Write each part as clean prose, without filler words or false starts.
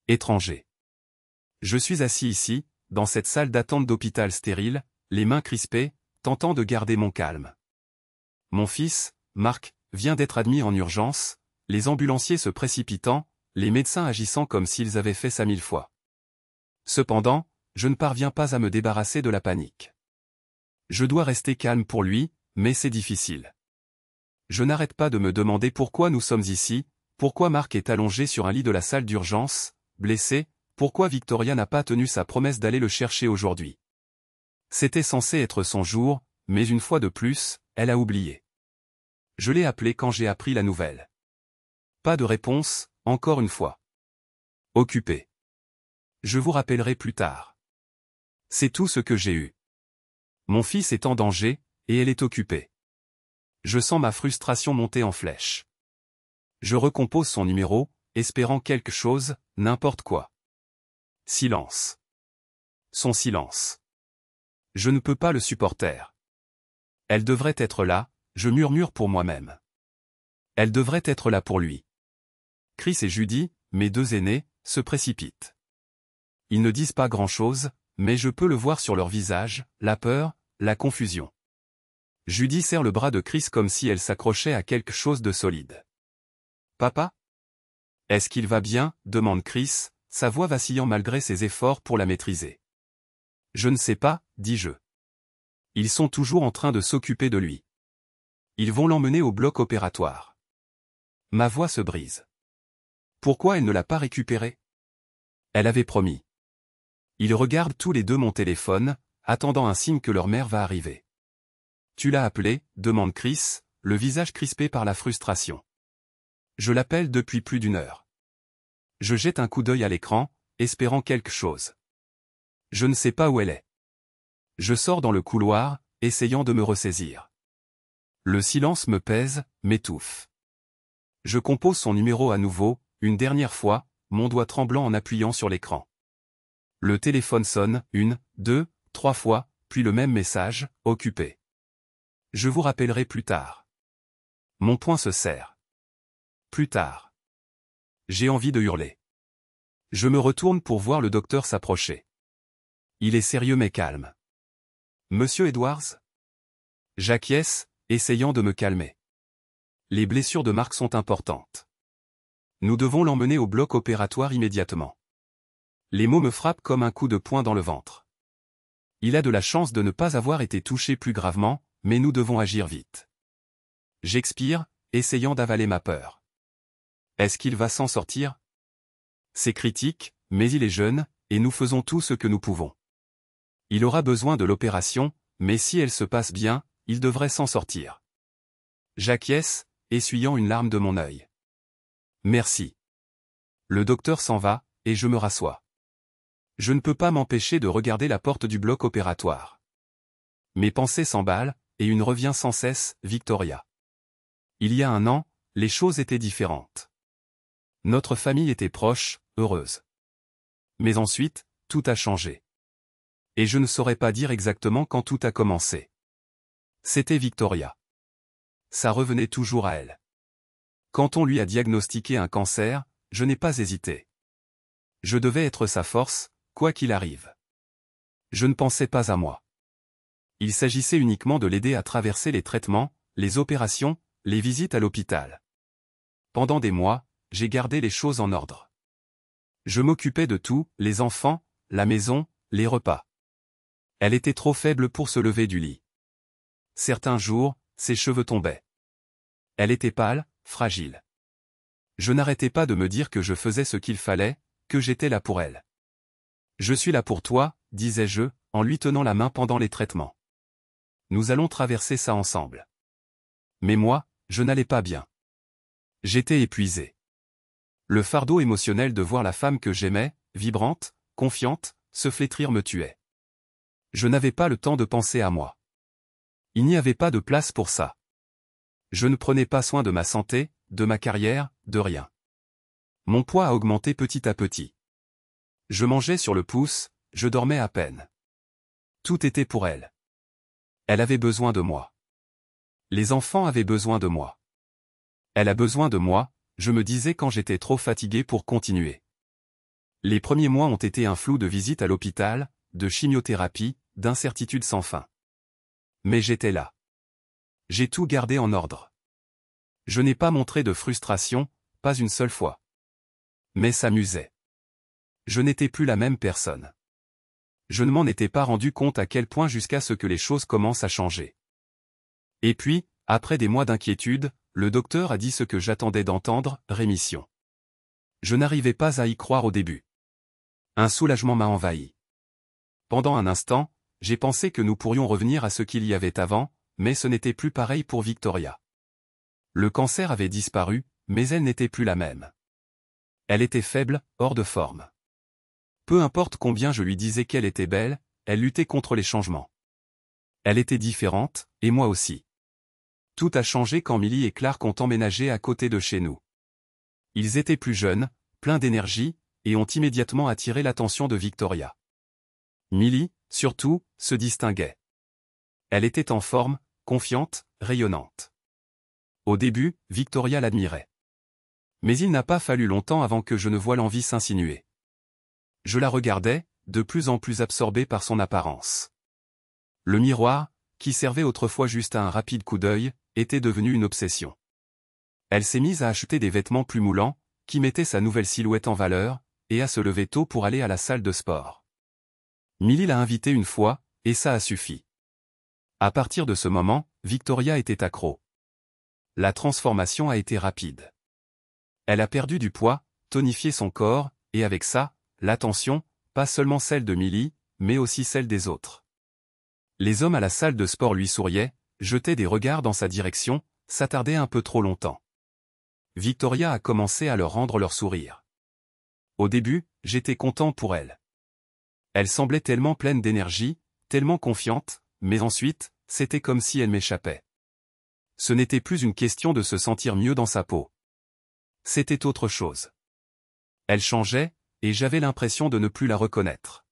Étranger. Je suis assis ici, dans cette salle d'attente d'hôpital stérile, les mains crispées, tentant de garder mon calme. Mon fils, Marc, vient d'être admis en urgence, les ambulanciers se précipitant, les médecins agissant comme s'ils avaient fait ça 1000 fois. Cependant, je ne parviens pas à me débarrasser de la panique. Je dois rester calme pour lui, mais c'est difficile. Je n'arrête pas de me demander pourquoi nous sommes ici, pourquoi Marc est allongé sur un lit de la salle d'urgence, blessé, pourquoi Victoria n'a pas tenu sa promesse d'aller le chercher aujourd'hui. C'était censé être son jour, mais une fois de plus, elle a oublié. Je l'ai appelé quand j'ai appris la nouvelle. Pas de réponse, encore une fois. Occupé. Je vous rappellerai plus tard. C'est tout ce que j'ai eu. Mon fils est en danger, et elle est occupée. Je sens ma frustration monter en flèche. Je recompose son numéro, espérant quelque chose, n'importe quoi. Silence. Son silence. Je ne peux pas le supporter. Elle devrait être là, je murmure pour moi-même. Elle devrait être là pour lui. Chris et Judy, mes deux aînés, se précipitent. Ils ne disent pas grand-chose, mais je peux le voir sur leur visage, la peur, la confusion. Judy serre le bras de Chris comme si elle s'accrochait à quelque chose de solide. « Papa ? Est-ce qu'il va bien ?» demande Chris, sa voix vacillant malgré ses efforts pour la maîtriser. « Je ne sais pas, » dis-je. Ils sont toujours en train de s'occuper de lui. Ils vont l'emmener au bloc opératoire. Ma voix se brise. Pourquoi elle ne l'a pas récupéré? Elle avait promis. Ils regardent tous les deux mon téléphone, attendant un signe que leur mère va arriver. « Tu l'as appelé ?» demande Chris, le visage crispé par la frustration. Je l'appelle depuis plus d'1 heure. Je jette un coup d'œil à l'écran, espérant quelque chose. Je ne sais pas où elle est. Je sors dans le couloir, essayant de me ressaisir. Le silence me pèse, m'étouffe. Je compose son numéro à nouveau, une dernière fois, mon doigt tremblant en appuyant sur l'écran. Le téléphone sonne, 1, 2, 3 fois, puis le même message, occupé. Je vous rappellerai plus tard. Mon poing se serre. Plus tard. J'ai envie de hurler. Je me retourne pour voir le docteur s'approcher. Il est sérieux mais calme. Monsieur Edwards? J'acquiesce, essayant de me calmer. Les blessures de Marc sont importantes. Nous devons l'emmener au bloc opératoire immédiatement. Les mots me frappent comme un coup de poing dans le ventre. Il a de la chance de ne pas avoir été touché plus gravement, mais nous devons agir vite. J'expire, essayant d'avaler ma peur. Est-ce qu'il va s'en sortir? C'est critique, mais il est jeune, et nous faisons tout ce que nous pouvons. Il aura besoin de l'opération, mais si elle se passe bien, il devrait s'en sortir. J'acquiesce, essuyant une larme de mon œil. Merci. Le docteur s'en va, et je me rassois. Je ne peux pas m'empêcher de regarder la porte du bloc opératoire. Mes pensées s'emballent, et une revient sans cesse, Victoria. Il y a 1 an, les choses étaient différentes. Notre famille était proche, heureuse. Mais ensuite, tout a changé. Et je ne saurais pas dire exactement quand tout a commencé. C'était Victoria. Ça revenait toujours à elle. Quand on lui a diagnostiqué un cancer, je n'ai pas hésité. Je devais être sa force, quoi qu'il arrive. Je ne pensais pas à moi. Il s'agissait uniquement de l'aider à traverser les traitements, les opérations, les visites à l'hôpital. Pendant des mois, j'ai gardé les choses en ordre. Je m'occupais de tout, les enfants, la maison, les repas. Elle était trop faible pour se lever du lit. Certains jours, ses cheveux tombaient. Elle était pâle, fragile. Je n'arrêtais pas de me dire que je faisais ce qu'il fallait, que j'étais là pour elle. Je suis là pour toi, disais-je, en lui tenant la main pendant les traitements. Nous allons traverser ça ensemble. Mais moi, je n'allais pas bien. J'étais épuisé. Le fardeau émotionnel de voir la femme que j'aimais, vibrante, confiante, se flétrir me tuait. Je n'avais pas le temps de penser à moi. Il n'y avait pas de place pour ça. Je ne prenais pas soin de ma santé, de ma carrière, de rien. Mon poids a augmenté petit à petit. Je mangeais sur le pouce, je dormais à peine. Tout était pour elle. Elle avait besoin de moi. Les enfants avaient besoin de moi. Elle a besoin de moi, je me disais quand j'étais trop fatigué pour continuer. Les premiers mois ont été un flou de visites à l'hôpital, de chimiothérapie, d'incertitudes sans fin. Mais j'étais là. J'ai tout gardé en ordre. Je n'ai pas montré de frustration, pas une seule fois. Mais ça m'usait. Je n'étais plus la même personne. Je ne m'en étais pas rendu compte à quel point jusqu'à ce que les choses commencent à changer. Et puis, après des mois d'inquiétude, le docteur a dit ce que j'attendais d'entendre, rémission. Je n'arrivais pas à y croire au début. Un soulagement m'a envahi. Pendant un instant, j'ai pensé que nous pourrions revenir à ce qu'il y avait avant, mais ce n'était plus pareil pour Victoria. Le cancer avait disparu, mais elle n'était plus la même. Elle était faible, hors de forme. Peu importe combien je lui disais qu'elle était belle, elle luttait contre les changements. Elle était différente, et moi aussi. Tout a changé quand Millie et Clark ont emménagé à côté de chez nous. Ils étaient plus jeunes, pleins d'énergie, et ont immédiatement attiré l'attention de Victoria. Millie, surtout, se distinguait. Elle était en forme, confiante, rayonnante. Au début, Victoria l'admirait. Mais il n'a pas fallu longtemps avant que je ne voie l'envie s'insinuer. Je la regardais, de plus en plus absorbée par son apparence. Le miroir, qui servait autrefois juste à un rapide coup d'œil, était devenu une obsession. Elle s'est mise à acheter des vêtements plus moulants, qui mettaient sa nouvelle silhouette en valeur, et à se lever tôt pour aller à la salle de sport. Millie l'a invitée une fois, et ça a suffi. À partir de ce moment, Victoria était accro. La transformation a été rapide. Elle a perdu du poids, tonifié son corps, et avec ça, l'attention, pas seulement celle de Millie, mais aussi celle des autres. Les hommes à la salle de sport lui souriaient, jetaient des regards dans sa direction, s'attardaient un peu trop longtemps. Victoria a commencé à leur rendre leur sourire. Au début, j'étais content pour elle. Elle semblait tellement pleine d'énergie, tellement confiante, mais ensuite, c'était comme si elle m'échappait. Ce n'était plus une question de se sentir mieux dans sa peau. C'était autre chose. Elle changeait, et j'avais l'impression de ne plus la reconnaître.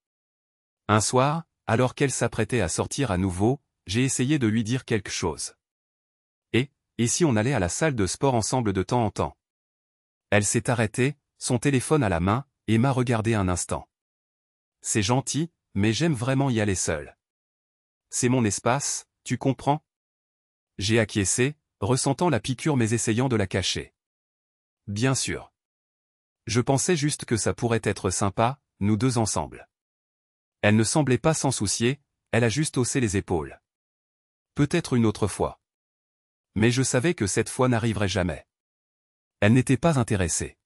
Un soir, alors qu'elle s'apprêtait à sortir à nouveau, j'ai essayé de lui dire quelque chose. Et si on allait à la salle de sport ensemble de temps en temps? Elle s'est arrêtée, son téléphone à la main, et m'a regardé un instant. C'est gentil, mais j'aime vraiment y aller seule. C'est mon espace, tu comprends? J'ai acquiescé, ressentant la piqûre mais essayant de la cacher. Bien sûr. Je pensais juste que ça pourrait être sympa, nous deux ensemble. Elle ne semblait pas s'en soucier, elle a juste haussé les épaules. Peut-être une autre fois. Mais je savais que cette fois n'arriverait jamais. Elle n'était pas intéressée.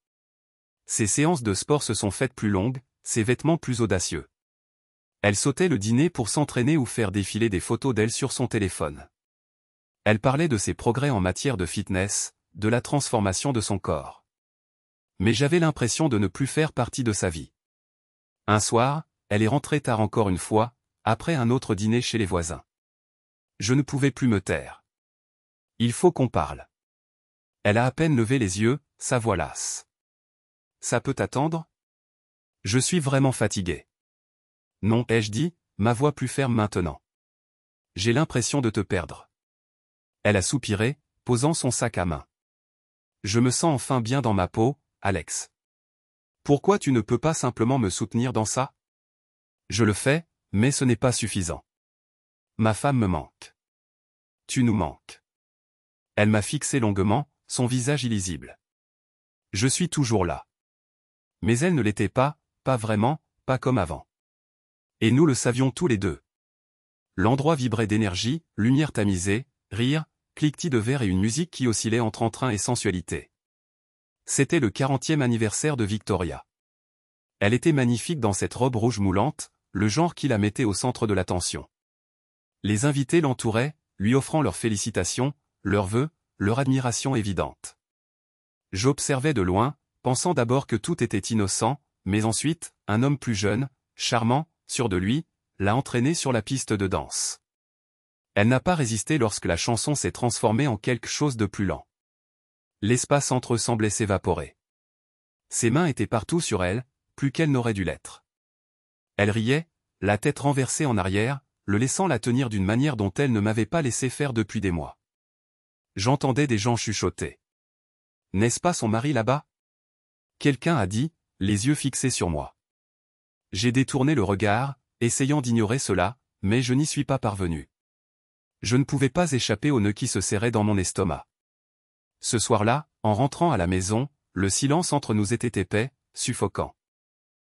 Ses séances de sport se sont faites plus longues, ses vêtements plus audacieux. Elle sautait le dîner pour s'entraîner ou faire défiler des photos d'elle sur son téléphone. Elle parlait de ses progrès en matière de fitness, de la transformation de son corps. Mais j'avais l'impression de ne plus faire partie de sa vie. Un soir, elle est rentrée tard encore une fois, après un autre dîner chez les voisins. Je ne pouvais plus me taire. Il faut qu'on parle. Elle a à peine levé les yeux, sa voix lasse. Ça peut attendre? Je suis vraiment fatigué. Non, ai-je dit, ma voix plus ferme maintenant. J'ai l'impression de te perdre. Elle a soupiré, posant son sac à main. Je me sens enfin bien dans ma peau, Alex. Pourquoi tu ne peux pas simplement me soutenir dans ça? Je le fais, mais ce n'est pas suffisant. Ma femme me manque. Tu nous manques. Elle m'a fixé longuement, son visage illisible. Je suis toujours là. Mais elle ne l'était pas vraiment, pas comme avant. Et nous le savions tous les deux. L'endroit vibrait d'énergie, lumière tamisée, rire, cliquetis de verre et une musique qui oscillait entre entrain et sensualité. C'était le 40e anniversaire de Victoria. Elle était magnifique dans cette robe rouge moulante, le genre qui la mettait au centre de l'attention. Les invités l'entouraient, lui offrant leurs félicitations, leurs vœux, leur admiration évidente. J'observais de loin, pensant d'abord que tout était innocent, mais ensuite, un homme plus jeune, charmant, sûr de lui, l'a entraînée sur la piste de danse. Elle n'a pas résisté lorsque la chanson s'est transformée en quelque chose de plus lent. L'espace entre eux semblait s'évaporer. Ses mains étaient partout sur elle, plus qu'elle n'aurait dû l'être. Elle riait, la tête renversée en arrière, le laissant la tenir d'une manière dont elle ne m'avait pas laissé faire depuis des mois. J'entendais des gens chuchoter. N'est-ce pas son mari là-bas? Quelqu'un a dit, les yeux fixés sur moi. J'ai détourné le regard, essayant d'ignorer cela, mais je n'y suis pas parvenu. Je ne pouvais pas échapper au nœud qui se serrait dans mon estomac. Ce soir-là, en rentrant à la maison, le silence entre nous était épais, suffocant.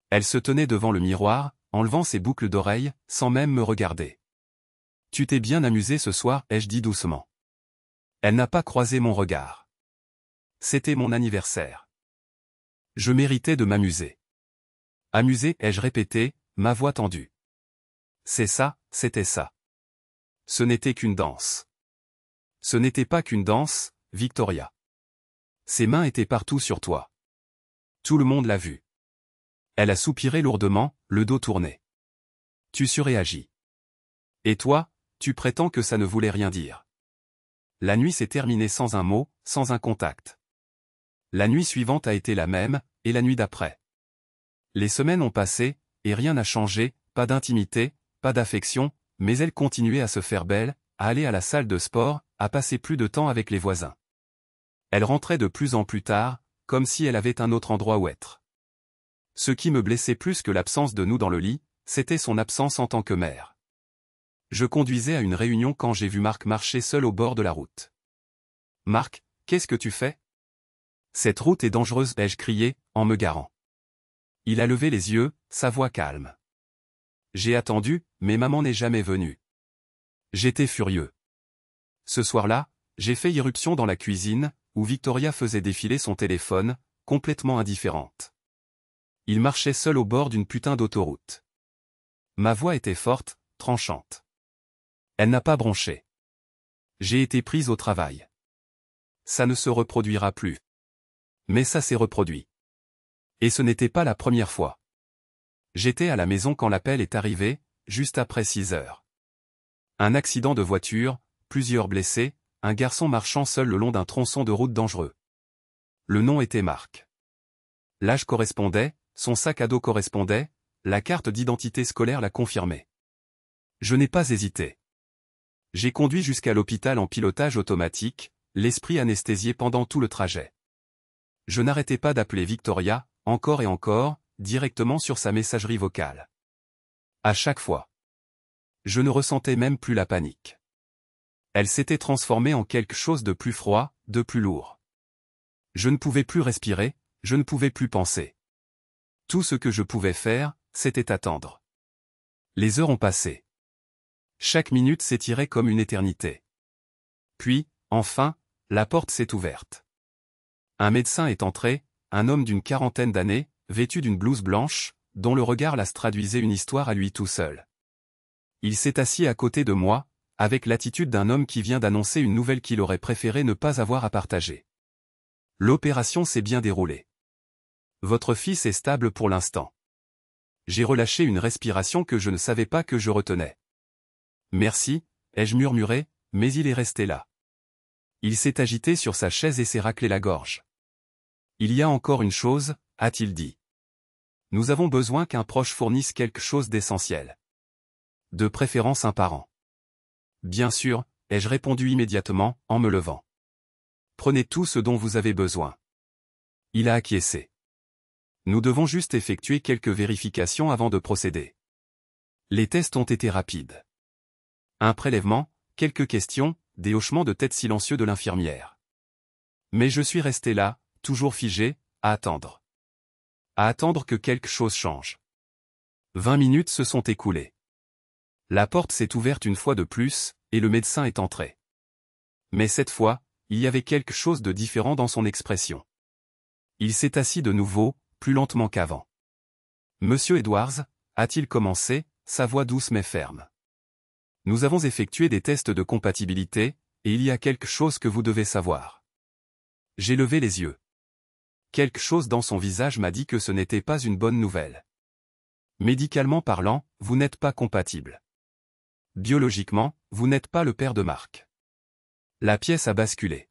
Elle se tenait devant le miroir, enlevant ses boucles d'oreilles, sans même me regarder. « Tu t'es bien amusé ce soir » ai-je dit doucement. Elle n'a pas croisé mon regard. C'était mon anniversaire. Je méritais de m'amuser. Amusé, ai-je répété, ma voix tendue. C'est ça, c'était ça. Ce n'était qu'une danse. Ce n'était pas qu'une danse, Victoria. Ses mains étaient partout sur toi. Tout le monde l'a vu. Elle a soupiré lourdement, le dos tourné. Tu surréagis. Et toi, tu prétends que ça ne voulait rien dire. La nuit s'est terminée sans un mot, sans un contact. La nuit suivante a été la même, et la nuit d'après. Les semaines ont passé, et rien n'a changé, pas d'intimité, pas d'affection, mais elle continuait à se faire belle, à aller à la salle de sport, à passer plus de temps avec les voisins. Elle rentrait de plus en plus tard, comme si elle avait un autre endroit où être. Ce qui me blessait plus que l'absence de nous dans le lit, c'était son absence en tant que mère. Je conduisais à une réunion quand j'ai vu Marc marcher seul au bord de la route. « Marc, qu'est-ce que tu fais ? Cette route est dangereuse » ai-je crié, en me garant. Il a levé les yeux, sa voix calme. J'ai attendu, mais maman n'est jamais venue. J'étais furieux. Ce soir-là, j'ai fait irruption dans la cuisine, où Victoria faisait défiler son téléphone, complètement indifférente. Il marchait seul au bord d'une putain d'autoroute. Ma voix était forte, tranchante. Elle n'a pas bronché. J'ai été prise au travail. Ça ne se reproduira plus. Mais ça s'est reproduit. Et ce n'était pas la première fois. J'étais à la maison quand l'appel est arrivé, juste après 6 heures. Un accident de voiture, plusieurs blessés, un garçon marchant seul le long d'un tronçon de route dangereux. Le nom était Marc. L'âge correspondait, son sac à dos correspondait, la carte d'identité scolaire l'a confirmé. Je n'ai pas hésité. J'ai conduit jusqu'à l'hôpital en pilotage automatique, l'esprit anesthésié pendant tout le trajet. Je n'arrêtais pas d'appeler Victoria, encore et encore, directement sur sa messagerie vocale. À chaque fois. Je ne ressentais même plus la panique. Elle s'était transformée en quelque chose de plus froid, de plus lourd. Je ne pouvais plus respirer, je ne pouvais plus penser. Tout ce que je pouvais faire, c'était attendre. Les heures ont passé. Chaque minute s'étirait comme une éternité. Puis, enfin, la porte s'est ouverte. Un médecin est entré, un homme d'une quarantaine d'années, vêtu d'une blouse blanche, dont le regard la traduisait une histoire à lui tout seul. Il s'est assis à côté de moi, avec l'attitude d'un homme qui vient d'annoncer une nouvelle qu'il aurait préféré ne pas avoir à partager. L'opération s'est bien déroulée. Votre fils est stable pour l'instant. J'ai relâché une respiration que je ne savais pas que je retenais. Merci, ai-je murmuré, mais il est resté là. Il s'est agité sur sa chaise et s'est raclé la gorge. Il y a encore une chose, a-t-il dit. Nous avons besoin qu'un proche fournisse quelque chose d'essentiel. De préférence un parent. Bien sûr, ai-je répondu immédiatement, en me levant. Prenez tout ce dont vous avez besoin. Il a acquiescé. Nous devons juste effectuer quelques vérifications avant de procéder. Les tests ont été rapides. Un prélèvement, quelques questions, des hochements de tête silencieux de l'infirmière. Mais je suis resté là, toujours figé, à attendre. À attendre que quelque chose change. 20 minutes se sont écoulées. La porte s'est ouverte une fois de plus, et le médecin est entré. Mais cette fois, il y avait quelque chose de différent dans son expression. Il s'est assis de nouveau, plus lentement qu'avant. Monsieur Edwards, a-t-il commencé, sa voix douce mais ferme. Nous avons effectué des tests de compatibilité, et il y a quelque chose que vous devez savoir. J'ai levé les yeux. Quelque chose dans son visage m'a dit que ce n'était pas une bonne nouvelle. Médicalement parlant, vous n'êtes pas compatible. Biologiquement, vous n'êtes pas le père de Marc. La pièce a basculé.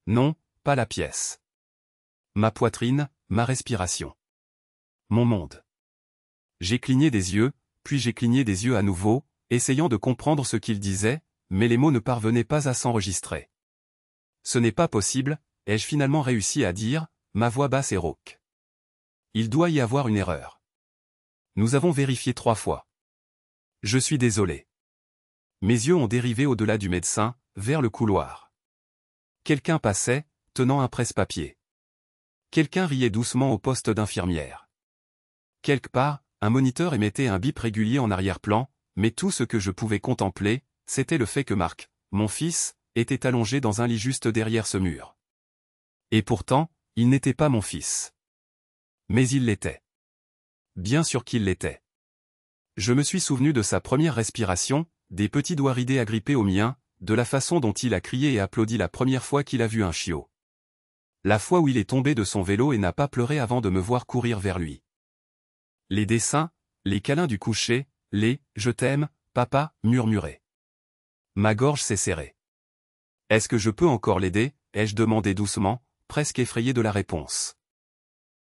Non, pas la pièce. Ma poitrine, ma respiration. Mon monde. J'ai cligné des yeux, puis j'ai cligné des yeux à nouveau, essayant de comprendre ce qu'il disait, mais les mots ne parvenaient pas à s'enregistrer. Ce n'est pas possible, ai-je finalement réussi à dire, ma voix basse et rauque. Il doit y avoir une erreur. Nous avons vérifié 3 fois. Je suis désolé. Mes yeux ont dérivé au-delà du médecin, vers le couloir. Quelqu'un passait, tenant un presse-papier. Quelqu'un riait doucement au poste d'infirmière. Quelque part, un moniteur émettait un bip régulier en arrière-plan, mais tout ce que je pouvais contempler, c'était le fait que Marc, mon fils, était allongé dans un lit juste derrière ce mur. Et pourtant, il n'était pas mon fils. Mais il l'était. Bien sûr qu'il l'était. Je me suis souvenu de sa première respiration, des petits doigts ridés agrippés aux miens, de la façon dont il a crié et applaudi la première fois qu'il a vu un chiot. La fois où il est tombé de son vélo et n'a pas pleuré avant de me voir courir vers lui. Les dessins, les câlins du coucher, les « je t'aime, papa » murmurés. Ma gorge s'est serrée. Est-ce que je peux encore l'aider, ai-je demandé doucement, presque effrayé de la réponse.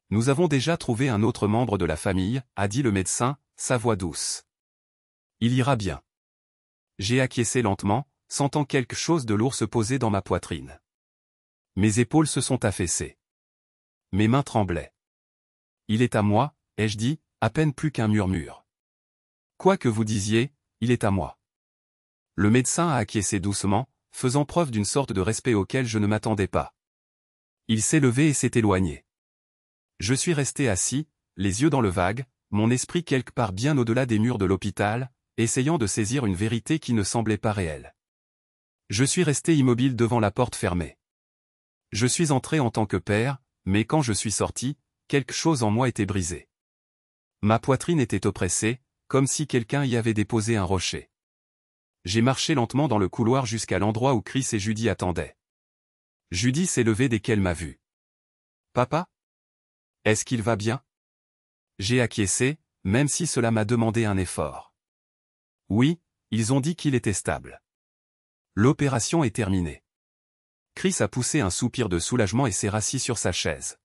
Nous avons déjà trouvé un autre membre de la famille, a dit le médecin, sa voix douce. Il ira bien. J'ai acquiescé lentement, sentant quelque chose de lourd se poser dans ma poitrine. Mes épaules se sont affaissées. Mes mains tremblaient. Il est à moi, ai-je dit, à peine plus qu'un murmure. Quoi que vous disiez, il est à moi. Le médecin a acquiescé doucement, faisant preuve d'une sorte de respect auquel je ne m'attendais pas. Il s'est levé et s'est éloigné. Je suis resté assis, les yeux dans le vague, mon esprit quelque part bien au-delà des murs de l'hôpital, essayant de saisir une vérité qui ne semblait pas réelle. Je suis resté immobile devant la porte fermée. Je suis entré en tant que père, mais quand je suis sorti, quelque chose en moi était brisé. Ma poitrine était oppressée, comme si quelqu'un y avait déposé un rocher. J'ai marché lentement dans le couloir jusqu'à l'endroit où Chris et Judy attendaient. Judy s'est levée dès qu'elle m'a vu. « Papa ? Est-ce qu'il va bien ?» J'ai acquiescé, même si cela m'a demandé un effort. Oui, ils ont dit qu'il était stable. L'opération est terminée. Chris a poussé un soupir de soulagement et s'est rassis sur sa chaise.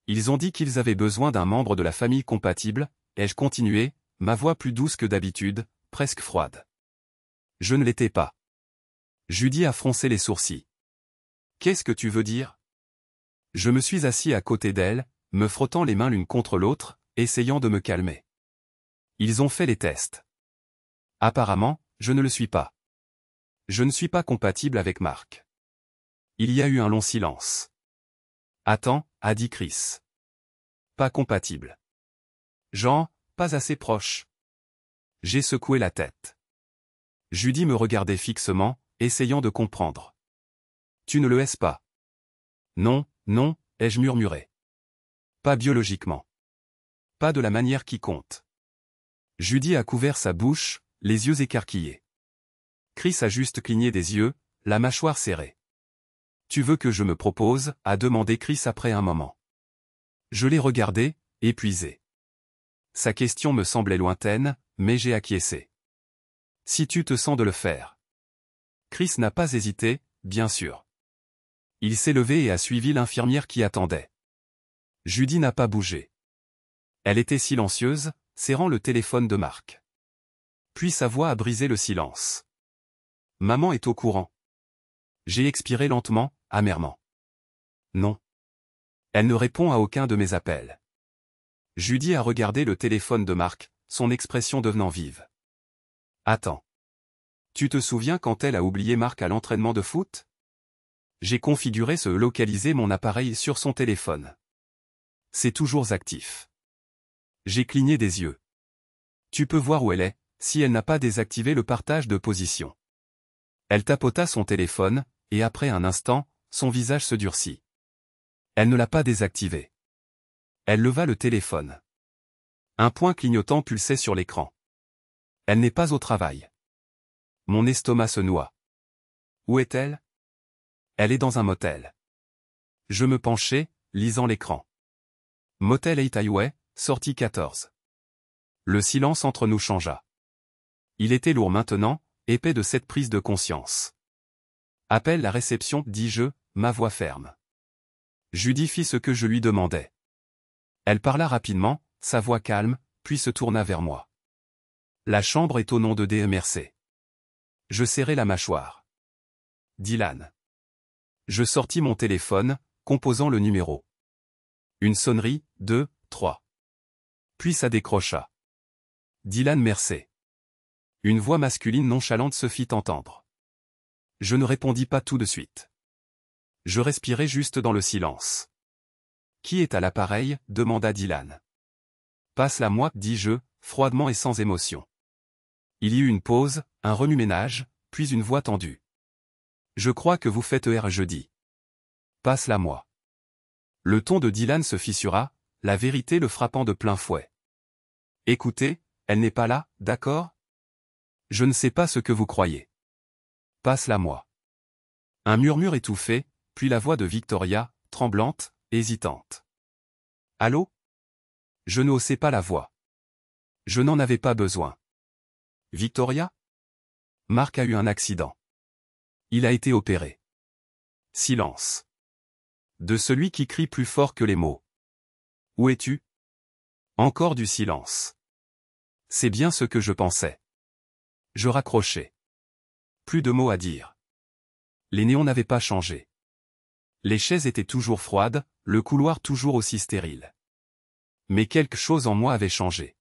Ils ont dit qu'ils avaient besoin d'un membre de la famille compatible, ai-je continué, ma voix plus douce que d'habitude, presque froide. Je ne l'étais pas. Judy a froncé les sourcils. Qu'est-ce que tu veux dire ? Je me suis assis à côté d'elle, me frottant les mains l'une contre l'autre, essayant de me calmer. Ils ont fait les tests. Apparemment, je ne le suis pas. Je ne suis pas compatible avec Marc. Il y a eu un long silence. Attends, a dit Chris. Pas compatible. Jean, pas assez proche. J'ai secoué la tête. Judy me regardait fixement, essayant de comprendre. Tu ne le hais pas. Non, non, ai-je murmuré. Pas biologiquement. Pas de la manière qui compte. Judy a couvert sa bouche, les yeux écarquillés. Chris a juste cligné des yeux, la mâchoire serrée. Tu veux que je me propose, a demandé Chris après un moment. Je l'ai regardé, épuisé. Sa question me semblait lointaine, mais j'ai acquiescé. Si tu te sens de le faire. Chris n'a pas hésité, bien sûr. Il s'est levé et a suivi l'infirmière qui attendait. Judy n'a pas bougé. Elle était silencieuse, serrant le téléphone de Marc. Puis sa voix a brisé le silence. Maman est au courant. J'ai expiré lentement, amèrement. Non. Elle ne répond à aucun de mes appels. Judy a regardé le téléphone de Marc, son expression devenant vive. Attends. Tu te souviens quand elle a oublié Marc à l'entraînement de foot ? J'ai configuré ce localiser mon appareil sur son téléphone. C'est toujours actif. J'ai cligné des yeux. Tu peux voir où elle est, si elle n'a pas désactivé le partage de position. Elle tapota son téléphone, et après un instant, son visage se durcit. Elle ne l'a pas désactivé. Elle leva le téléphone. Un point clignotant pulsait sur l'écran. Elle n'est pas au travail. Mon estomac se noie. Où est-elle ? Elle est dans un motel. Je me penchai, lisant l'écran. Motel 8 Highway, sortie 14. Le silence entre nous changea. Il était lourd maintenant, épais de cette prise de conscience. Appelle la réception, dis-je, ma voix ferme. Judy fit ce que je lui demandais. Elle parla rapidement, sa voix calme, puis se tourna vers moi. La chambre est au nom de DMRC. Je serrai la mâchoire. Dylan. Je sortis mon téléphone, composant le numéro. Une sonnerie, 2, 3. Puis ça décrocha. Dylan Mersey. Une voix masculine nonchalante se fit entendre. Je ne répondis pas tout de suite. Je respirais juste dans le silence. Qui est à l'appareil? Demanda Dylan. Passe-la-moi, dis-je, froidement et sans émotion. Il y eut une pause, un remue-ménage, puis une voix tendue. Je crois que vous faites jeudi. Passe-la-moi. Le ton de Dylan se fissura, la vérité le frappant de plein fouet. Écoutez, elle n'est pas là, d'accord? Je ne sais pas ce que vous croyez. Passe-la-moi. Un murmure étouffé, puis la voix de Victoria, tremblante, hésitante. Allô? Je ne haussais pas la voix. Je n'en avais pas besoin. Victoria? Mark a eu un accident. Il a été opéré. Silence. De celui qui crie plus fort que les mots. Où es-tu? Encore du silence. C'est bien ce que je pensais. Je raccrochais. Plus de mots à dire. Les néons n'avaient pas changé. Les chaises étaient toujours froides, le couloir toujours aussi stérile. Mais quelque chose en moi avait changé.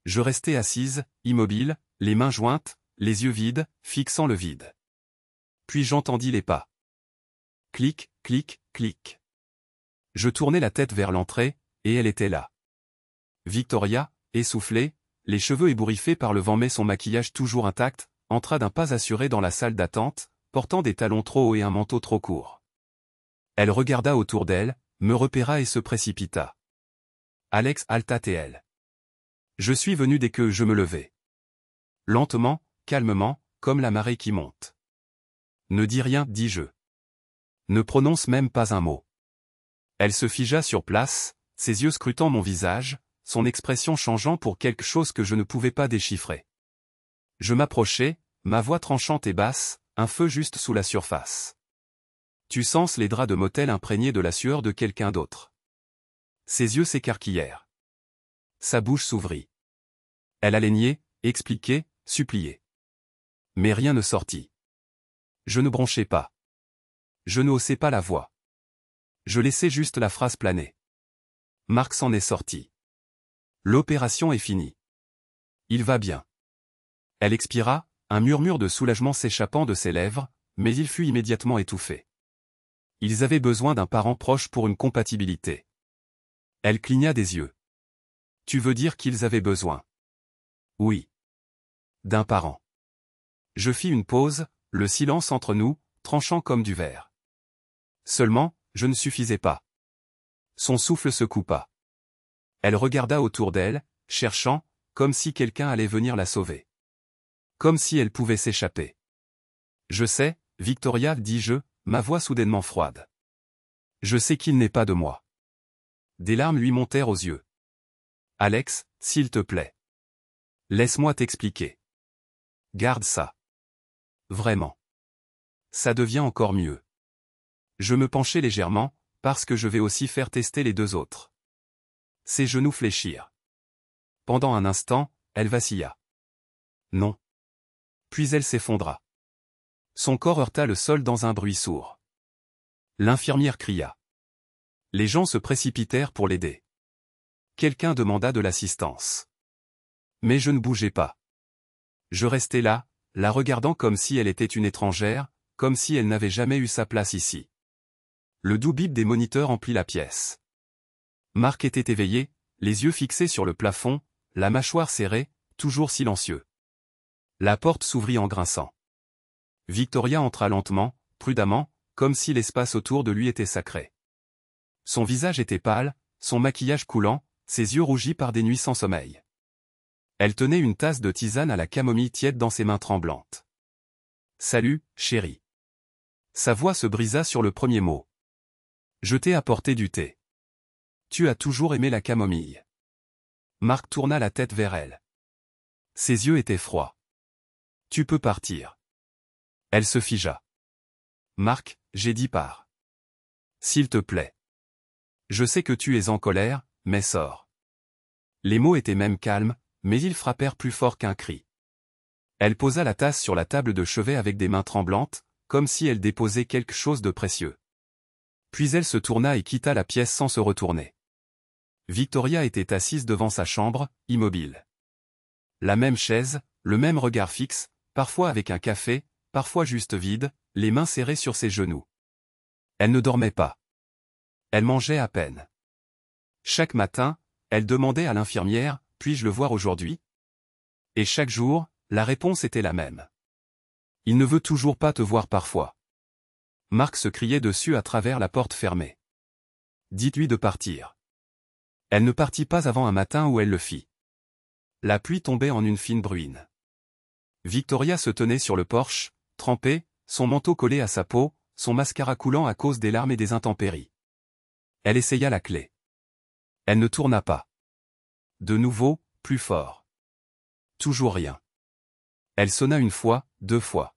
Je restais assise, immobile, les mains jointes, les yeux vides, fixant le vide. Puis j'entendis les pas. Clic, clic, clic. Je tournai la tête vers l'entrée, et elle était là. Victoria, essoufflée, les cheveux ébouriffés par le vent mais son maquillage toujours intact, entra d'un pas assuré dans la salle d'attente, portant des talons trop hauts et un manteau trop court. Elle regarda autour d'elle, me repéra et se précipita. Alex halta-t-elle. Je suis venu dès que je me levai. Lentement, calmement, comme la marée qui monte. Ne dis rien, dis-je. Ne prononce même pas un mot. Elle se figea sur place, ses yeux scrutant mon visage, son expression changeant pour quelque chose que je ne pouvais pas déchiffrer. Je m'approchai, ma voix tranchante et basse, un feu juste sous la surface. Tu sens les draps de motel imprégnés de la sueur de quelqu'un d'autre. Ses yeux s'écarquillèrent. Sa bouche s'ouvrit. Elle allait nier, expliquer, supplier. Mais rien ne sortit. Je ne bronchais pas. Je ne haussais pas la voix. Je laissais juste la phrase planer. Mark s'en est sorti. L'opération est finie. Il va bien. Elle expira, un murmure de soulagement s'échappant de ses lèvres, mais il fut immédiatement étouffé. Ils avaient besoin d'un parent proche pour une compatibilité. Elle cligna des yeux. Tu veux dire qu'ils avaient besoin? Oui. D'un parent. Je fis une pause, le silence entre nous, tranchant comme du verre. Seulement, je ne suffisais pas. Son souffle se coupa. Elle regarda autour d'elle, cherchant, comme si quelqu'un allait venir la sauver. Comme si elle pouvait s'échapper. Je sais, Victoria, dis-je, ma voix soudainement froide. Je sais qu'il n'est pas de moi. Des larmes lui montèrent aux yeux. Alex, s'il te plaît. Laisse-moi t'expliquer. Garde ça. Vraiment. Ça devient encore mieux. Je me penchai légèrement, parce que je vais aussi faire tester les deux autres. Ses genoux fléchirent. Pendant un instant, elle vacilla. Non. Puis elle s'effondra. Son corps heurta le sol dans un bruit sourd. L'infirmière cria. Les gens se précipitèrent pour l'aider. Quelqu'un demanda de l'assistance. Mais je ne bougeais pas. Je restais là, la regardant comme si elle était une étrangère, comme si elle n'avait jamais eu sa place ici. Le doux bip des moniteurs emplit la pièce. Mark était éveillé, les yeux fixés sur le plafond, la mâchoire serrée, toujours silencieux. La porte s'ouvrit en grinçant. Victoria entra lentement, prudemment, comme si l'espace autour de lui était sacré. Son visage était pâle, son maquillage coulant, ses yeux rougis par des nuits sans sommeil. Elle tenait une tasse de tisane à la camomille tiède dans ses mains tremblantes. « Salut, chérie. » Sa voix se brisa sur le premier mot. « Je t'ai apporté du thé. Tu as toujours aimé la camomille. » Mark tourna la tête vers elle. Ses yeux étaient froids. « Tu peux partir. » Elle se figea. « Mark, j'ai dit pars. S'il te plaît. Je sais que tu es en colère, mais sors. » Les mots étaient même calmes, mais ils frappèrent plus fort qu'un cri. Elle posa la tasse sur la table de chevet avec des mains tremblantes, comme si elle déposait quelque chose de précieux. Puis elle se tourna et quitta la pièce sans se retourner. Victoria était assise devant sa chambre, immobile. La même chaise, le même regard fixe, parfois avec un café, parfois juste vide, les mains serrées sur ses genoux. Elle ne dormait pas. Elle mangeait à peine. Chaque matin, elle demandait à l'infirmière, « Puis-je le voir aujourd'hui ?» Et chaque jour, la réponse était la même. « Il ne veut toujours pas te voir parfois. » Marc se criait dessus à travers la porte fermée. « Dites-lui de partir. » Elle ne partit pas avant un matin où elle le fit. La pluie tombait en une fine bruine. Victoria se tenait sur le porche, trempée, son manteau collé à sa peau, son mascara coulant à cause des larmes et des intempéries. Elle essaya la clé. Elle ne tourna pas. De nouveau, plus fort. Toujours rien. Elle sonna une fois, 2 fois.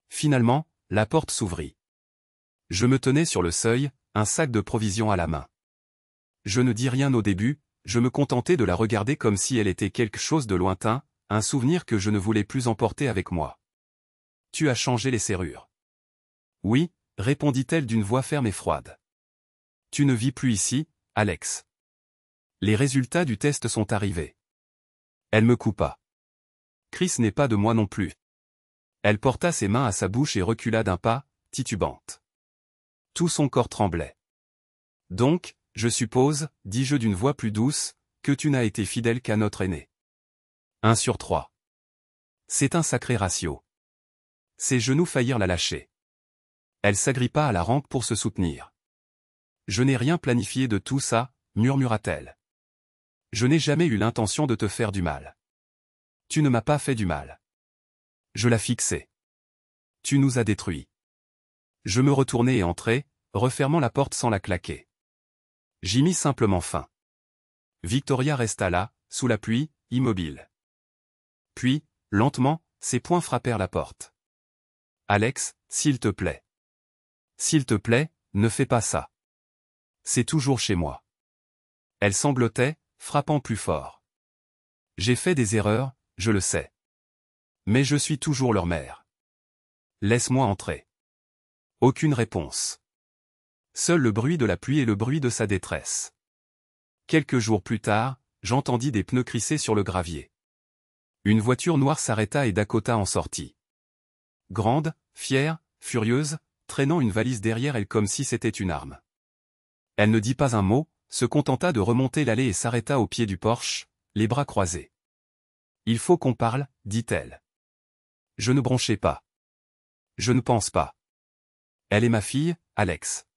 Finalement, la porte s'ouvrit. Je me tenais sur le seuil, un sac de provisions à la main. Je ne dis rien au début, je me contentais de la regarder comme si elle était quelque chose de lointain, un souvenir que je ne voulais plus emporter avec moi. « Tu as changé les serrures. »« Oui, » répondit-elle d'une voix ferme et froide. « Tu ne vis plus ici, Alex. » Les résultats du test sont arrivés. Elle me coupa. Chris n'est pas de moi non plus. Elle porta ses mains à sa bouche et recula d'un pas, titubante. Tout son corps tremblait. Donc, je suppose, dis-je d'une voix plus douce, que tu n'as été fidèle qu'à notre aîné. 1 sur 3. C'est un sacré ratio. Ses genoux faillirent la lâcher. Elle s'agrippa à la rampe pour se soutenir. Je n'ai rien planifié de tout ça, murmura-t-elle. Je n'ai jamais eu l'intention de te faire du mal. Tu ne m'as pas fait du mal. Je la fixais. Tu nous as détruits. Je me retournai et entrai, refermant la porte sans la claquer. J'y mis simplement fin. Victoria resta là, sous la pluie, immobile. Puis, lentement, ses poings frappèrent la porte. « Alex, s'il te plaît. S'il te plaît, ne fais pas ça. C'est toujours chez moi. » Elle sanglotait, frappant plus fort. « J'ai fait des erreurs, je le sais. Mais je suis toujours leur mère. Laisse-moi entrer. » Aucune réponse. Seul le bruit de la pluie et le bruit de sa détresse. Quelques jours plus tard, j'entendis des pneus crisser sur le gravier. Une voiture noire s'arrêta et Dakota en sortit. Grande, fière, furieuse, traînant une valise derrière elle comme si c'était une arme. Elle ne dit pas un mot, se contenta de remonter l'allée et s'arrêta au pied du porche, les bras croisés. « Il faut qu'on parle, dit-elle. » Je ne bronchai pas. Je ne pense pas. Elle est ma fille, Alex.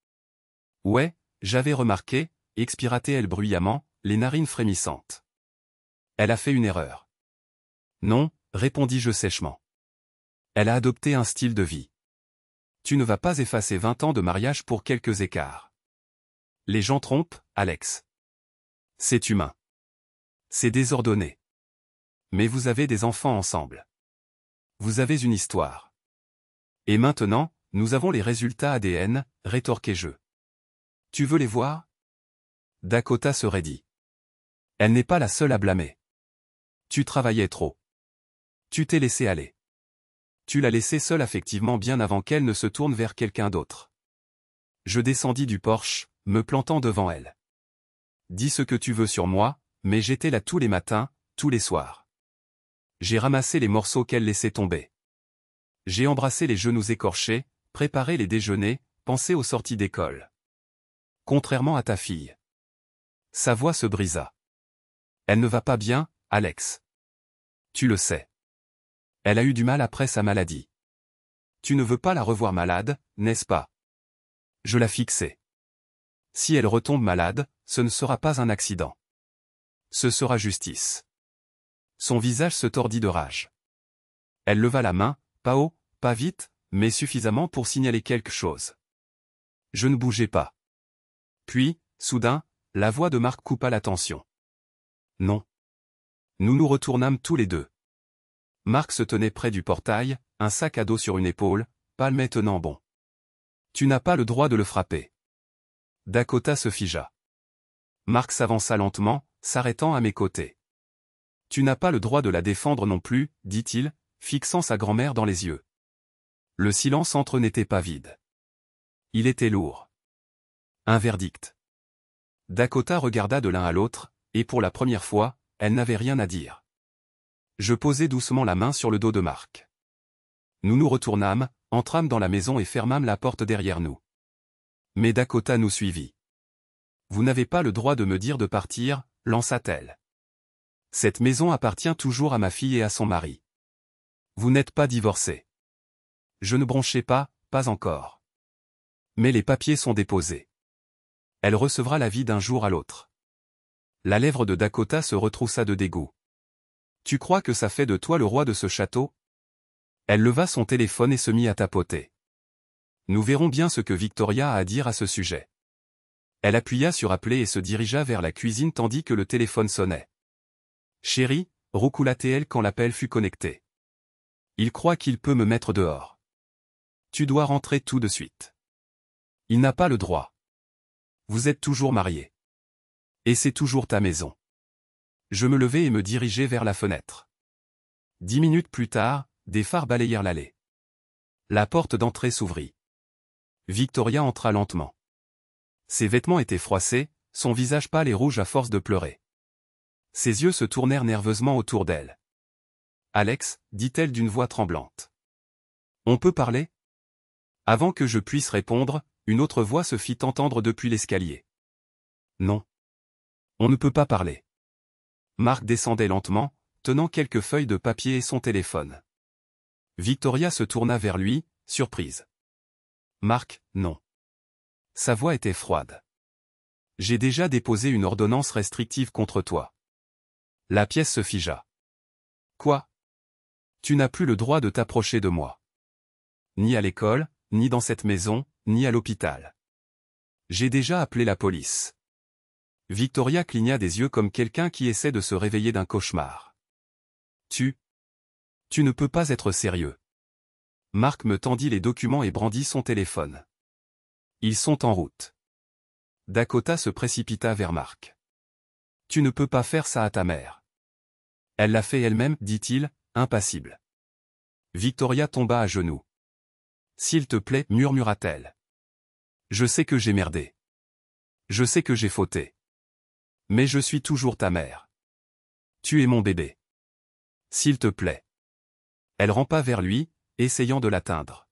Ouais, j'avais remarqué, expira-t-elle bruyamment, les narines frémissantes. Elle a fait une erreur. Non, répondis-je sèchement. Elle a adopté un style de vie. Tu ne vas pas effacer 20 ans de mariage pour quelques écarts. Les gens trompent, Alex. C'est humain. C'est désordonné. Mais vous avez des enfants ensemble. Vous avez une histoire. Et maintenant, nous avons les résultats ADN, rétorquai-je. Tu veux les voir? Dakota se raidit. Elle n'est pas la seule à blâmer. Tu travaillais trop. Tu t'es laissé aller. Tu l'as laissée seule affectivement bien avant qu'elle ne se tourne vers quelqu'un d'autre. Je descendis du porche, me plantant devant elle. Dis ce que tu veux sur moi, mais j'étais là tous les matins, tous les soirs. J'ai ramassé les morceaux qu'elle laissait tomber. J'ai embrassé les genoux écorchés, préparé les déjeuners, pensé aux sorties d'école. Contrairement à ta fille. Sa voix se brisa. Elle ne va pas bien, Alex. Tu le sais. Elle a eu du mal après sa maladie. Tu ne veux pas la revoir malade, n'est-ce pas? Je la fixais. Si elle retombe malade, ce ne sera pas un accident. Ce sera justice. Son visage se tordit de rage. Elle leva la main, pas haut, pas vite, mais suffisamment pour signaler quelque chose. Je ne bougeais pas. Puis, soudain, la voix de Marc coupa l'attention. Non. Nous nous retournâmes tous les deux. Marc se tenait près du portail, un sac à dos sur une épaule, palmet tenant bon. Tu n'as pas le droit de le frapper. Dakota se figea. Marc s'avança lentement, s'arrêtant à mes côtés. Tu n'as pas le droit de la défendre non plus, dit-il, fixant sa grand-mère dans les yeux. Le silence entre eux n'était pas vide. Il était lourd. Un verdict. Dakota regarda de l'un à l'autre, et pour la première fois, elle n'avait rien à dire. Je posai doucement la main sur le dos de Marc. Nous nous retournâmes, entrâmes dans la maison et fermâmes la porte derrière nous. Mais Dakota nous suivit. Vous n'avez pas le droit de me dire de partir, lança-t-elle. Cette maison appartient toujours à ma fille et à son mari. Vous n'êtes pas divorcés. Je ne bronchais pas, pas encore. Mais les papiers sont déposés. Elle recevra la vie d'un jour à l'autre. La lèvre de Dakota se retroussa de dégoût. Tu crois que ça fait de toi le roi de ce château? Elle leva son téléphone et se mit à tapoter. Nous verrons bien ce que Victoria a à dire à ce sujet. Elle appuya sur appeler et se dirigea vers la cuisine tandis que le téléphone sonnait. Chérie, roucoula-t-elle quand l'appel fut connecté. Il croit qu'il peut me mettre dehors. Tu dois rentrer tout de suite. Il n'a pas le droit. Vous êtes toujours mariés. Et c'est toujours ta maison. Je me levai et me dirigeai vers la fenêtre. 10 minutes plus tard, des phares balayèrent l'allée. La porte d'entrée s'ouvrit. Victoria entra lentement. Ses vêtements étaient froissés, son visage pâle et rouge à force de pleurer. Ses yeux se tournèrent nerveusement autour d'elle. « Alex, dit-elle d'une voix tremblante. On peut parler ? » Avant que je puisse répondre, une autre voix se fit entendre depuis l'escalier. Non. On ne peut pas parler. Marc descendait lentement, tenant quelques feuilles de papier et son téléphone. Victoria se tourna vers lui, surprise. Marc, non. Sa voix était froide. J'ai déjà déposé une ordonnance restrictive contre toi. La pièce se figea. Quoi? Tu n'as plus le droit de t'approcher de moi. Ni à l'école, ni dans cette maison, ni à l'hôpital. J'ai déjà appelé la police. Victoria cligna des yeux comme quelqu'un qui essaie de se réveiller d'un cauchemar. Tu ne peux pas être sérieux. Marc me tendit les documents et brandit son téléphone. Ils sont en route. Dakota se précipita vers Marc. Tu ne peux pas faire ça à ta mère. Elle l'a fait elle-même, dit-il, impassible. Victoria tomba à genoux. S'il te plaît, murmura-t-elle. Je sais que j'ai merdé. Je sais que j'ai fauté. Mais je suis toujours ta mère. Tu es mon bébé. S'il te plaît. Elle rampa vers lui, essayant de l'atteindre.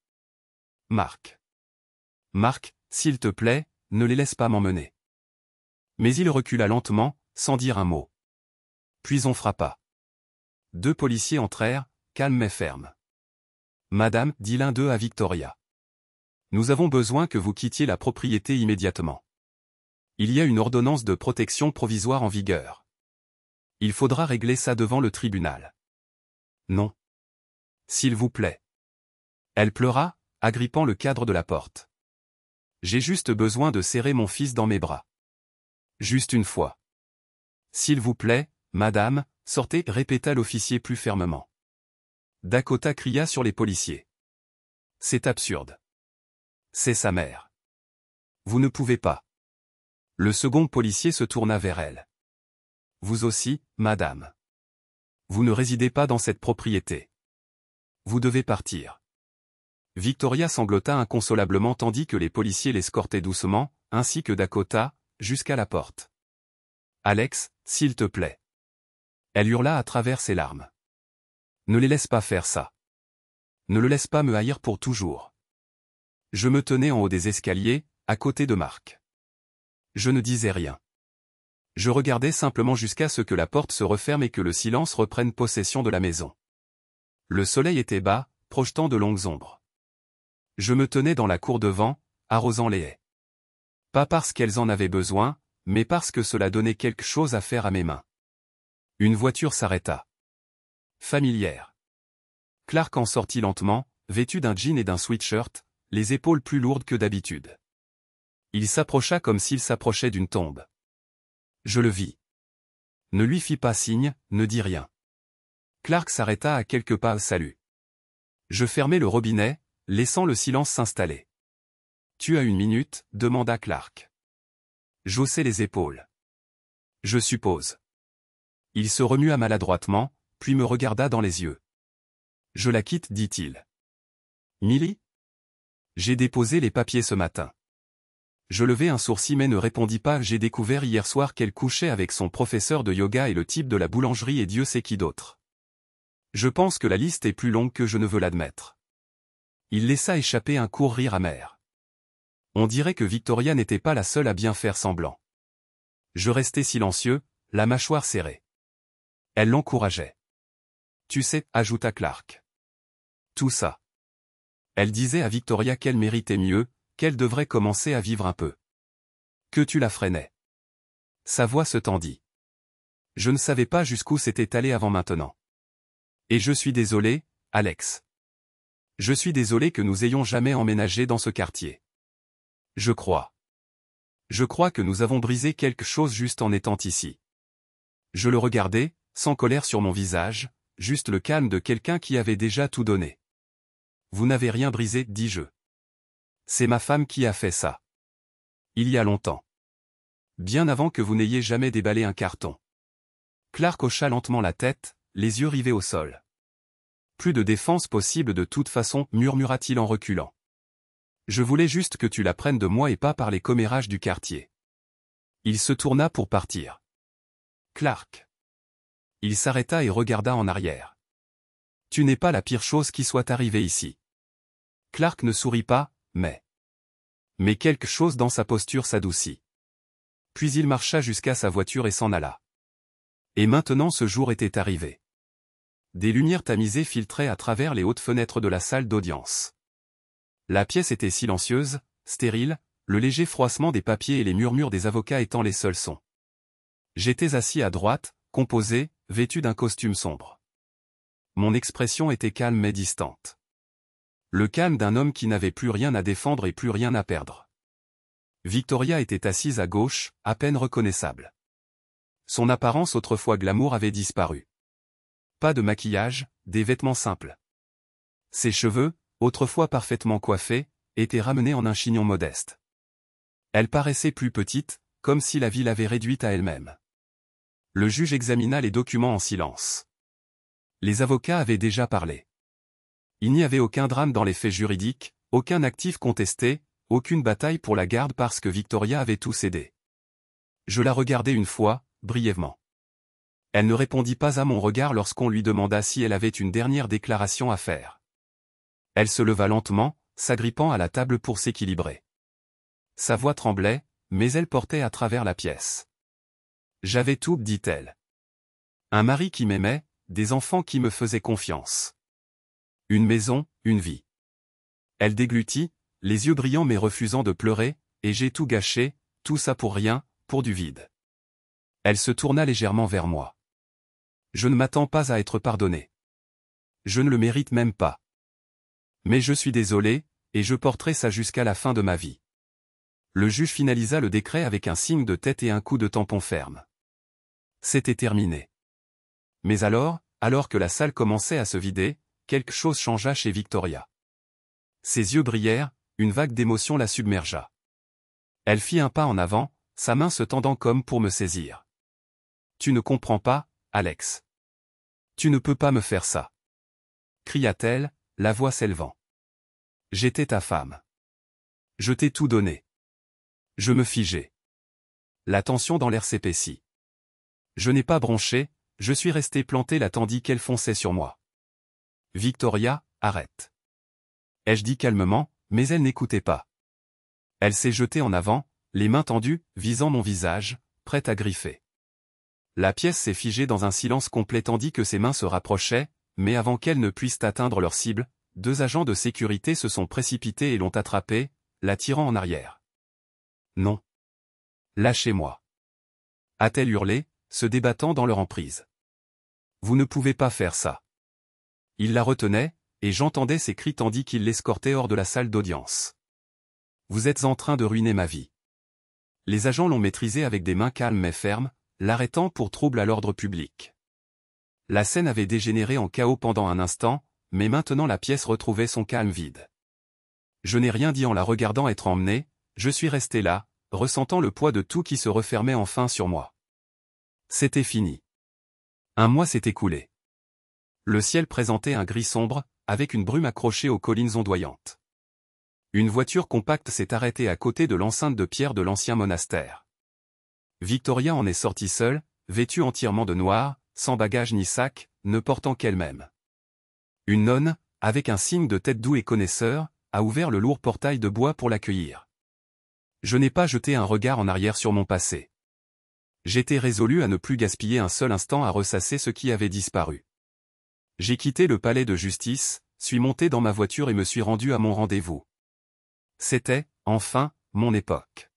Marc. Marc, s'il te plaît, ne les laisse pas m'emmener. Mais il recula lentement, sans dire un mot. Puis on frappa. 2 policiers entrèrent, calmes mais fermes. Madame, dit l'un d'eux à Victoria. Nous avons besoin que vous quittiez la propriété immédiatement. Il y a une ordonnance de protection provisoire en vigueur. Il faudra régler ça devant le tribunal. Non. S'il vous plaît. Elle pleura, agrippant le cadre de la porte. J'ai juste besoin de serrer mon fils dans mes bras. Juste une fois. S'il vous plaît, madame, sortez, répéta l'officier plus fermement. Dakota cria sur les policiers. C'est absurde. C'est sa mère. Vous ne pouvez pas. Le second policier se tourna vers elle. Vous aussi, madame. Vous ne résidez pas dans cette propriété. Vous devez partir. Victoria sanglota inconsolablement tandis que les policiers l'escortaient doucement, ainsi que Dakota, jusqu'à la porte. Alex, s'il te plaît. Elle hurla à travers ses larmes. Ne les laisse pas faire ça. Ne le laisse pas me haïr pour toujours. Je me tenais en haut des escaliers, à côté de Marc. Je ne disais rien. Je regardais simplement jusqu'à ce que la porte se referme et que le silence reprenne possession de la maison. Le soleil était bas, projetant de longues ombres. Je me tenais dans la cour devant, arrosant les haies. Pas parce qu'elles en avaient besoin, mais parce que cela donnait quelque chose à faire à mes mains. Une voiture s'arrêta. Familière. Clark en sortit lentement, vêtu d'un jean et d'un sweatshirt, les épaules plus lourdes que d'habitude. Il s'approcha comme s'il s'approchait d'une tombe. Je le vis. Ne lui fis pas signe, ne dis rien. Clark s'arrêta à quelques pas. Salut. Je fermai le robinet, laissant le silence s'installer. Tu as 1 minute, demanda Clark. J'haussai les épaules. Je suppose. Il se remua maladroitement, puis me regarda dans les yeux. Je la quitte, dit-il. Millie? J'ai déposé les papiers ce matin. Je levai un sourcil mais ne répondis pas. J'ai découvert hier soir qu'elle couchait avec son professeur de yoga et le type de la boulangerie et Dieu sait qui d'autre. Je pense que la liste est plus longue que je ne veux l'admettre. Il laissa échapper un court rire amer. On dirait que Victoria n'était pas la seule à bien faire semblant. Je restais silencieux, la mâchoire serrée. Elle l'encourageait. Tu sais, ajouta Clark. Tout ça. Elle disait à Victoria qu'elle méritait mieux, qu'elle devrait commencer à vivre un peu. Que tu la freinais. Sa voix se tendit. Je ne savais pas jusqu'où c'était allé avant maintenant. Et je suis désolé, Alex. Je suis désolé que nous ayons jamais emménagé dans ce quartier. Je crois que nous avons brisé quelque chose juste en étant ici. Je le regardais, sans colère sur mon visage, juste le calme de quelqu'un qui avait déjà tout donné. Vous n'avez rien brisé, dis-je. C'est ma femme qui a fait ça. Il y a longtemps. Bien avant que vous n'ayez jamais déballé un carton. Clark hocha lentement la tête, les yeux rivés au sol. Plus de défense possible de toute façon, murmura-t-il en reculant. Je voulais juste que tu l'apprennes de moi et pas par les commérages du quartier. Il se tourna pour partir. Clark. Il s'arrêta et regarda en arrière. Tu n'es pas la pire chose qui soit arrivée ici. Clark ne sourit pas, mais quelque chose dans sa posture s'adoucit. Puis il marcha jusqu'à sa voiture et s'en alla. Et maintenant ce jour était arrivé. Des lumières tamisées filtraient à travers les hautes fenêtres de la salle d'audience. La pièce était silencieuse, stérile, le léger froissement des papiers et les murmures des avocats étant les seuls sons. J'étais assis à droite, composé, vêtu d'un costume sombre. Mon expression était calme mais distante. Le calme d'un homme qui n'avait plus rien à défendre et plus rien à perdre. Victoria était assise à gauche, à peine reconnaissable. Son apparence autrefois glamour avait disparu. Pas de maquillage, des vêtements simples. Ses cheveux, autrefois parfaitement coiffés, étaient ramenés en un chignon modeste. Elle paraissait plus petite, comme si la vie l'avait réduite à elle-même. Le juge examina les documents en silence. Les avocats avaient déjà parlé. Il n'y avait aucun drame dans les faits juridiques, aucun actif contesté, aucune bataille pour la garde parce que Victoria avait tout cédé. Je la regardai une fois, brièvement. Elle ne répondit pas à mon regard lorsqu'on lui demanda si elle avait une dernière déclaration à faire. Elle se leva lentement, s'agrippant à la table pour s'équilibrer. Sa voix tremblait, mais elle portait à travers la pièce. J'avais tout, dit-elle. Un mari qui m'aimait, des enfants qui me faisaient confiance. Une maison, une vie. Elle déglutit, les yeux brillants mais refusant de pleurer, et j'ai tout gâché, tout ça pour rien, pour du vide. Elle se tourna légèrement vers moi. Je ne m'attends pas à être pardonné. Je ne le mérite même pas. Mais je suis désolé, et je porterai ça jusqu'à la fin de ma vie. Le juge finalisa le décret avec un signe de tête et un coup de tampon ferme. C'était terminé. Mais alors que la salle commençait à se vider, quelque chose changea chez Victoria. Ses yeux brillèrent, une vague d'émotion la submergea. Elle fit un pas en avant, sa main se tendant comme pour me saisir. Tu ne comprends pas, Alex. Tu ne peux pas me faire ça. Cria-t-elle, la voix s'élevant. J'étais ta femme. Je t'ai tout donné. Je me figeai. La tension dans l'air s'épaissit. Je n'ai pas bronché, je suis resté planté là tandis qu'elle fonçait sur moi. Victoria, arrête. Ai-je dit calmement, mais elle n'écoutait pas. Elle s'est jetée en avant, les mains tendues, visant mon visage, prête à griffer. La pièce s'est figée dans un silence complet tandis que ses mains se rapprochaient, mais avant qu'elles ne puissent atteindre leur cible, 2 agents de sécurité se sont précipités et l'ont attrapée, la tirant en arrière. Non. Lâchez-moi. A-t-elle hurlé, se débattant dans leur emprise. Vous ne pouvez pas faire ça. Il la retenait, et j'entendais ses cris tandis qu'il l'escortait hors de la salle d'audience. Vous êtes en train de ruiner ma vie. Les agents l'ont maîtrisée avec des mains calmes mais fermes, l'arrêtant pour trouble à l'ordre public. La scène avait dégénéré en chaos pendant un instant, mais maintenant la pièce retrouvait son calme vide. Je n'ai rien dit en la regardant être emmenée, je suis resté là, ressentant le poids de tout qui se refermait enfin sur moi. C'était fini. Un mois s'est écoulé. Le ciel présentait un gris sombre, avec une brume accrochée aux collines ondoyantes. Une voiture compacte s'est arrêtée à côté de l'enceinte de pierre de l'ancien monastère. Victoria en est sortie seule, vêtue entièrement de noir, sans bagage ni sac, ne portant qu'elle-même. Une nonne, avec un signe de tête doux et connaisseur, a ouvert le lourd portail de bois pour l'accueillir. Je n'ai pas jeté un regard en arrière sur mon passé. J'étais résolu à ne plus gaspiller un seul instant à ressasser ce qui avait disparu. J'ai quitté le palais de justice, suis monté dans ma voiture et me suis rendu à mon rendez-vous. C'était, enfin, mon époque.